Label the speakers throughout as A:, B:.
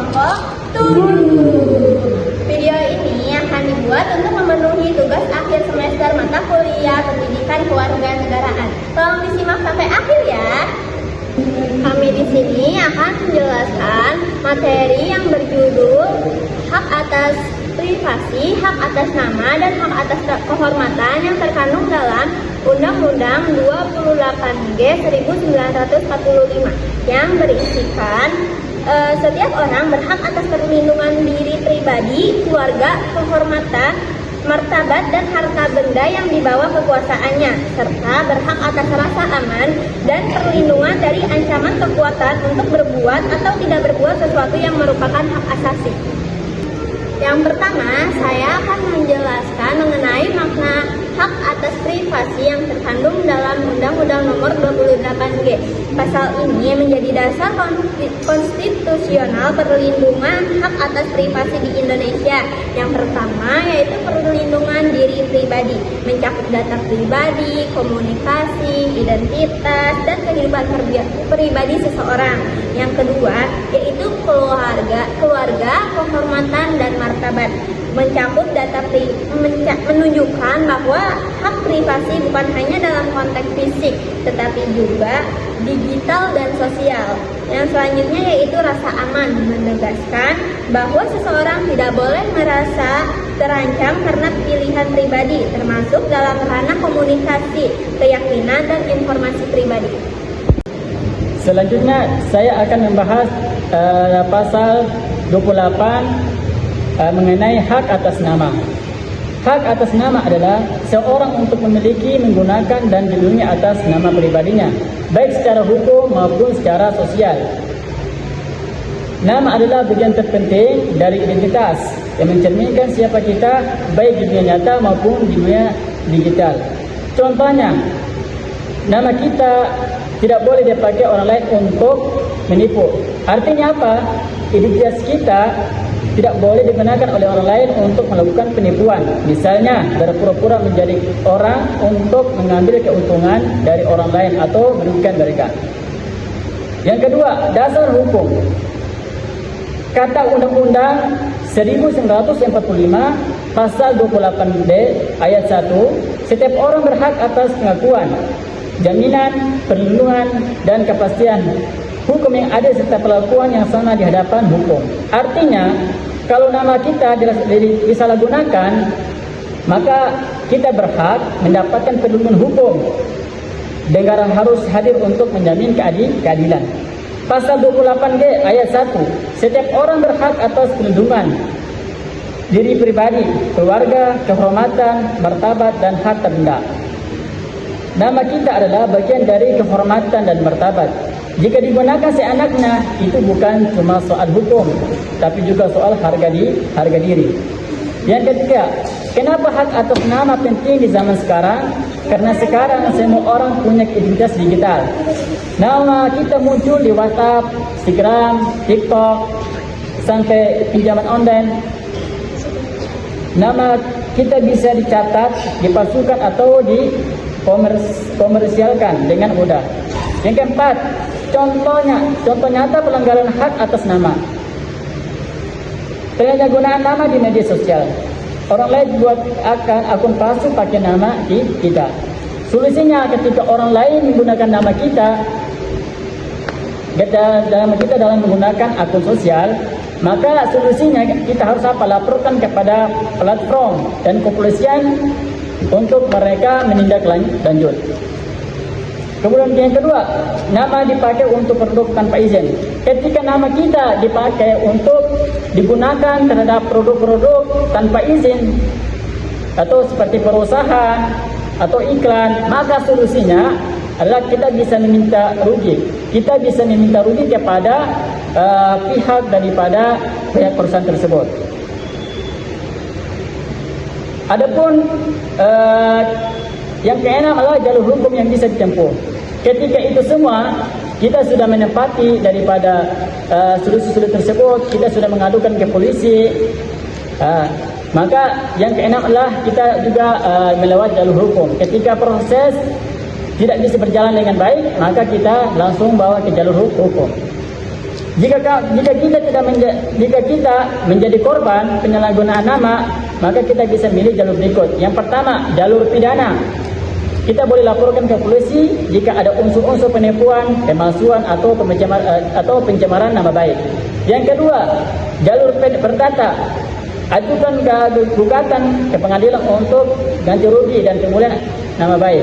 A: kelompok 7. Video ini akan dibuat untuk memenuhi tugas akhir semester mata kuliah Pendidikan Kewarganegaraan. Tolong disimak sampai akhir ya. Kami di sini akan menjelaskan materi yang berjudul hak atas privasi, hak atas nama, dan hak atas kehormatan yang terkandung dalam Undang-Undang 28G 1945 yang berisikan setiap orang berhak atas perlindungan diri pribadi, keluarga, kehormatan, martabat, dan harta benda yang dibawa kekuasaannya, serta berhak atas rasa aman dan perlindungan dari ancaman kekuatan untuk berbuat atau tidak berbuat sesuatu yang merupakan hak asasi. Yang pertama, saya akan menjelaskan mengenai makna hak atas privasi yang terkandung dalam Undang-Undang Nomor 28G. Pasal ini menjadi dasar konstitusional perlindungan hak atas privasi di Indonesia. Yang pertama yaitu perlindungan diri pribadi, mencakup data pribadi, komunikasi, identitas, dan kehidupan pribadi seseorang. Yang kedua yaitu keluarga, kehormatan, dan martabat, mencakup data menunjukkan bahwa hak privasi bukan hanya dalam konteks fisik, tetapi juga digital dan sosial. Yang selanjutnya yaitu rasa aman, menegaskan bahwa seseorang tidak boleh merasa terancam karena pilihan pribadi, termasuk dalam ranah komunikasi, keyakinan, dan informasi pribadi.
B: Selanjutnya saya akan membahas pasal 28 mengenai hak atas nama. Hak atas nama adalah seorang untuk memiliki, menggunakan, dan dilindungi atas nama pribadinya, baik secara hukum maupun secara sosial. Nama adalah bagian terpenting dari identitas yang mencerminkan siapa kita, baik di dunia nyata maupun di dunia digital. Contohnya, nama kita tidak boleh dipakai orang lain untuk menipu. Artinya apa? Identitas kita tidak boleh digunakan oleh orang lain untuk melakukan penipuan. Misalnya, berpura-pura menjadi orang untuk mengambil keuntungan dari orang lain atau merugikan mereka. Yang kedua, dasar hukum. Kata Undang-Undang 1945 pasal 28D ayat 1, setiap orang berhak atas pengakuan, jaminan, perlindungan, dan kepastian hukum yang ada serta perlakuan yang sama di hadapan hukum. Artinya, kalau nama kita disalahgunakan, maka kita berhak mendapatkan perlindungan hukum. Negara harus hadir untuk menjamin keadilan. Pasal 28G ayat 1, setiap orang berhak atas perlindungan diri pribadi, keluarga, kehormatan, martabat, dan harta benda. Nama kita adalah bagian dari kehormatan dan martabat. Jika digunakan seenaknya, itu bukan cuma soal hukum, tapi juga soal harga diri. Yang ketiga, kenapa hak atas nama penting di zaman sekarang? Karena sekarang semua orang punya identitas digital. Nama kita muncul di WhatsApp, Instagram, TikTok, sampai pinjaman online. Nama kita bisa dicatat, dipalsukan, atau dikomersialkan dengan mudah. Yang keempat, contoh nyata pelanggaran hak atas nama. Penyalahgunaan nama di media sosial. Orang lain buat akun palsu pakai nama kita. Solusinya, ketika orang lain menggunakan nama kita dalam menggunakan akun sosial, maka solusinya kita harus laporkan kepada platform dan kepolisian untuk mereka menindaklanjut. Kemudian yang kedua, nama dipakai untuk produk tanpa izin. Ketika nama kita dipakai untuk digunakan terhadap produk-produk tanpa izin atau seperti perusahaan atau iklan, maka solusinya adalah kita bisa meminta rugi. Kita bisa meminta rugi kepada pihak daripada pihak perusahaan tersebut. Adapun yang keenam adalah jalur hukum yang bisa ditempuh. Ketika itu semua kita sudah menempati daripada solusi tersebut, kita sudah mengadukan ke polisi, maka yang keenam adalah kita juga melewati jalur hukum. Ketika proses tidak bisa berjalan dengan baik, maka kita langsung bawa ke jalur hukum. Jika kita menjadi korban penyalahgunaan nama, maka kita bisa milih jalur berikut. Yang pertama, jalur pidana. Kita boleh laporkan ke polisi jika ada unsur-unsur penipuan, pemalsuan atau pencemaran nama baik. Yang kedua, jalur perdata. Ajukan gugatan ke pengadilan untuk ganti rugi dan pemulihan nama baik.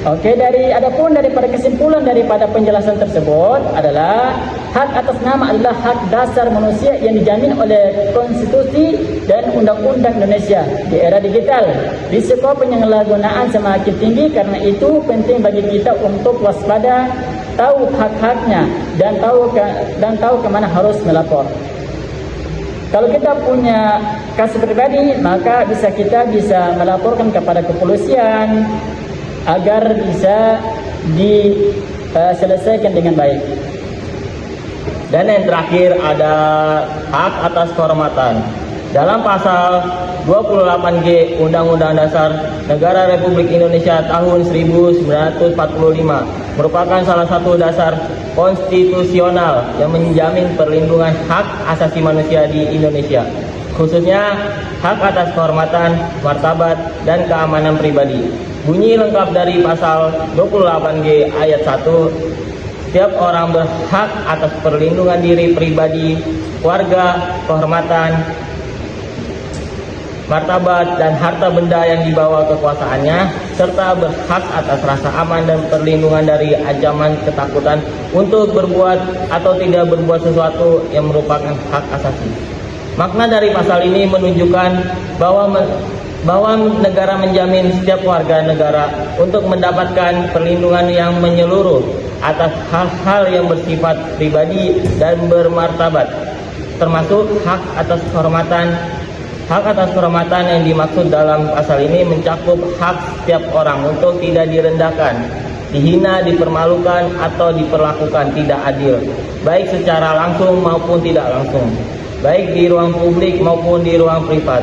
B: Oke, adapun daripada kesimpulan daripada penjelasan tersebut adalah hak atas nama adalah hak dasar manusia yang dijamin oleh konstitusi dan undang-undang Indonesia. Di era digital, risiko penyalahgunaan semakin tinggi, karena itu penting bagi kita untuk waspada, tahu hak-haknya dan tahu kemana harus melapor. Kalau kita punya kasus pribadi, maka kita bisa melaporkan kepada kepolisian agar bisa diselesaikan dengan baik.
C: Dan yang terakhir ada hak atas kehormatan. Dalam pasal 28G Undang-Undang Dasar Negara Republik Indonesia tahun 1945 merupakan salah satu dasar konstitusional yang menjamin perlindungan hak asasi manusia di Indonesia, khususnya hak atas kehormatan, martabat, dan keamanan pribadi. Bunyi lengkap dari pasal 28G ayat 1, setiap orang berhak atas perlindungan diri pribadi, keluarga, kehormatan, martabat, dan harta benda yang dibawa kekuasaannya, serta berhak atas rasa aman dan perlindungan dari ancaman ketakutan untuk berbuat atau tidak berbuat sesuatu yang merupakan hak asasi. Makna dari pasal ini menunjukkan bahwa negara menjamin setiap warga negara untuk mendapatkan perlindungan yang menyeluruh atas hal-hal yang bersifat pribadi dan bermartabat, termasuk hak atas kehormatan. Hak atas kehormatan yang dimaksud dalam pasal ini mencakup hak setiap orang untuk tidak direndahkan, dihina, dipermalukan, atau diperlakukan tidak adil, baik secara langsung maupun tidak langsung, baik di ruang publik maupun di ruang privat.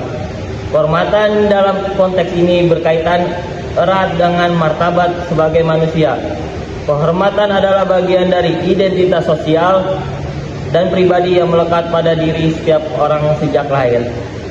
C: Kehormatan dalam konteks ini berkaitan erat dengan martabat sebagai manusia. Kehormatan adalah bagian dari identitas sosial dan pribadi yang melekat pada diri setiap orang sejak lahir.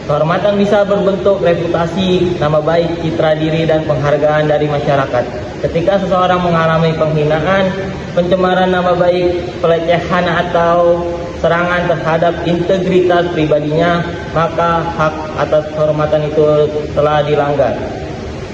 C: Kehormatan bisa berbentuk reputasi, nama baik, citra diri, dan penghargaan dari masyarakat. Ketika seseorang mengalami penghinaan, pencemaran nama baik, pelecehan, atau serangan terhadap integritas pribadinya, maka hak atas kehormatan itu telah dilanggar.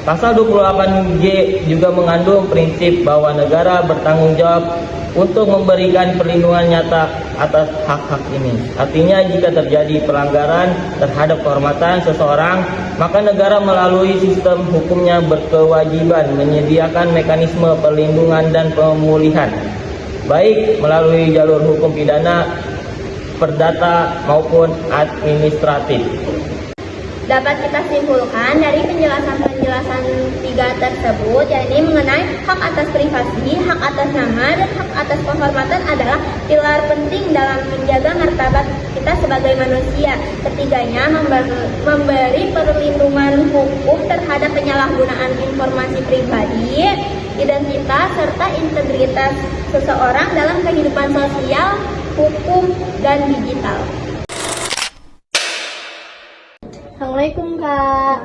C: Pasal 28G juga mengandung prinsip bahwa negara bertanggung jawab untuk memberikan perlindungan nyata atas hak-hak ini. Artinya, jika terjadi pelanggaran terhadap kehormatan seseorang, maka negara melalui sistem hukumnya berkewajiban menyediakan mekanisme perlindungan dan pemulihan, baik melalui jalur hukum pidana, perdata, maupun administratif.
A: Dapat kita simpulkan dari penjelasan-penjelasan tiga tersebut, yakni mengenai hak atas privasi, hak atas nama, dan hak atas kehormatan adalah pilar penting dalam menjaga martabat kita sebagai manusia. Ketiganya memberi perlindungan hukum terhadap penyalahgunaan informasi pribadi, identitas, serta integritas seseorang dalam kehidupan sosial, hukum, dan digital. Assalamualaikum Kak.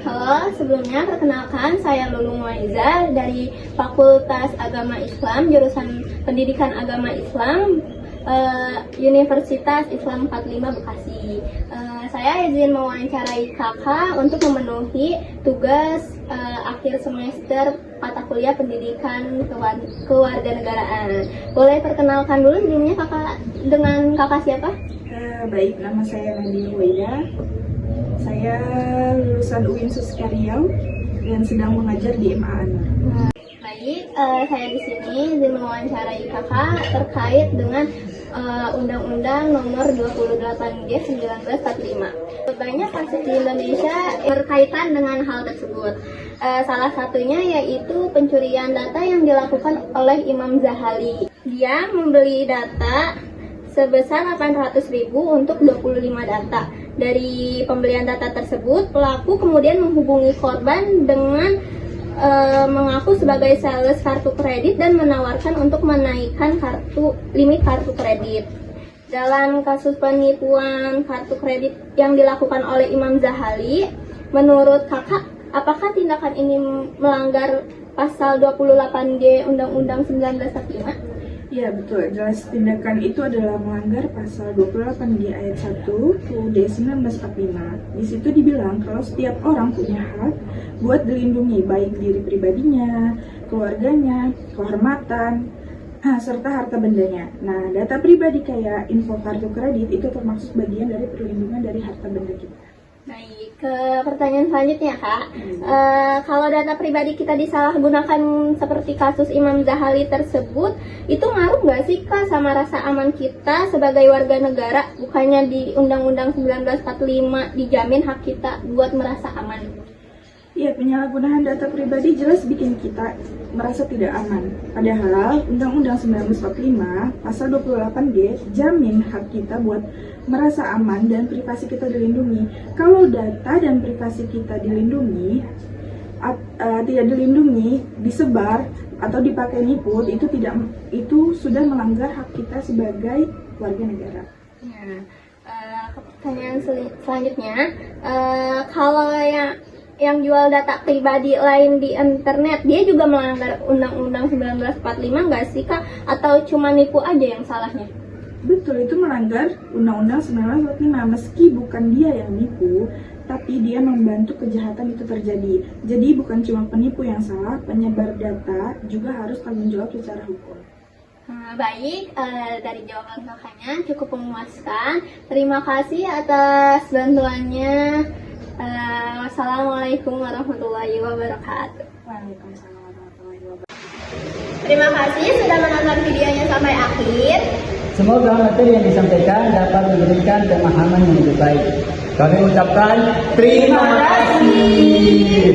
A: Halo, sebelumnya perkenalkan saya Lulung Waiza dari Fakultas Agama Islam, jurusan Pendidikan Agama Islam, Universitas Islam 45 Bekasi. Saya izin mewawancarai Kakak untuk memenuhi tugas akhir semester mata kuliah Pendidikan Kewarganegaraan. Boleh perkenalkan dulu sebelumnya Kakak, dengan Kakak siapa?
D: Baik, nama saya Nadia Waida. Saya lulusan UIN Suskaryau dan sedang mengajar di MA Anur.
A: Baik, saya di sini izin mewawancarai Kakak terkait dengan Undang-Undang Nomor 28G 1945. Banyak kasus di Indonesia berkaitan dengan hal tersebut. Salah satunya yaitu pencurian data yang dilakukan oleh Imam Zahali. Dia membeli data sebesar 800.000 untuk 25 data. Dari pembelian data tersebut, pelaku kemudian menghubungi korban dengan mengaku sebagai sales kartu kredit dan menawarkan untuk menaikkan limit kartu kredit. Dalam kasus penipuan kartu kredit yang dilakukan oleh Imam Zahali, menurut kakak, apakah tindakan ini melanggar pasal 28G Undang-Undang 1945?
D: Ya betul, jelas tindakan itu adalah melanggar pasal 28G ayat 1 UUD 1945. Di situ dibilang kalau setiap orang punya hak buat dilindungi baik diri pribadinya, keluarganya, kehormatan, serta harta bendanya. Nah, data pribadi kayak info kartu kredit itu termasuk bagian dari perlindungan dari harta benda kita.
A: Baik, ke pertanyaan selanjutnya Kak. Kalau data pribadi kita disalahgunakan seperti kasus Imam Zahali tersebut, itu ngaruh nggak sih Kak sama rasa aman kita sebagai warga negara? Bukannya di Undang-Undang 1945 dijamin hak kita buat merasa aman?
D: Iya, penyalahgunaan data pribadi jelas bikin kita merasa tidak aman. Padahal Undang-Undang 1945 pasal 28G jamin hak kita buat merasa aman dan privasi kita dilindungi. Kalau data dan privasi kita dilindungi, tidak dilindungi, disebar atau dipakai nipu, itu sudah melanggar hak kita sebagai warga negara.
A: Nah, ke pertanyaan selanjutnya, kalau yang jual data pribadi lain di internet, dia juga melanggar Undang-Undang 1945 nggak sih Kak? Atau cuma nipu aja yang salahnya?
D: Betul, itu melanggar Undang-Undang 1945 meski bukan dia yang nipu, tapi dia membantu kejahatan itu terjadi. Jadi bukan cuma penipu yang salah, penyebar data juga harus tanggung jawab secara hukum.
A: Baik, dari jawaban kakaknya cukup memuaskan. Terima kasih atas bantuannya. Wassalamualaikum warahmatullahi wabarakatuh.
D: Waalaikumsalam warahmatullahi wabarakatuh.
A: Terima kasih sudah menonton videonya sampai akhir.
B: Semoga materi yang disampaikan dapat memberikan pemahaman yang lebih baik.
C: Kami ucapkan terima kasih.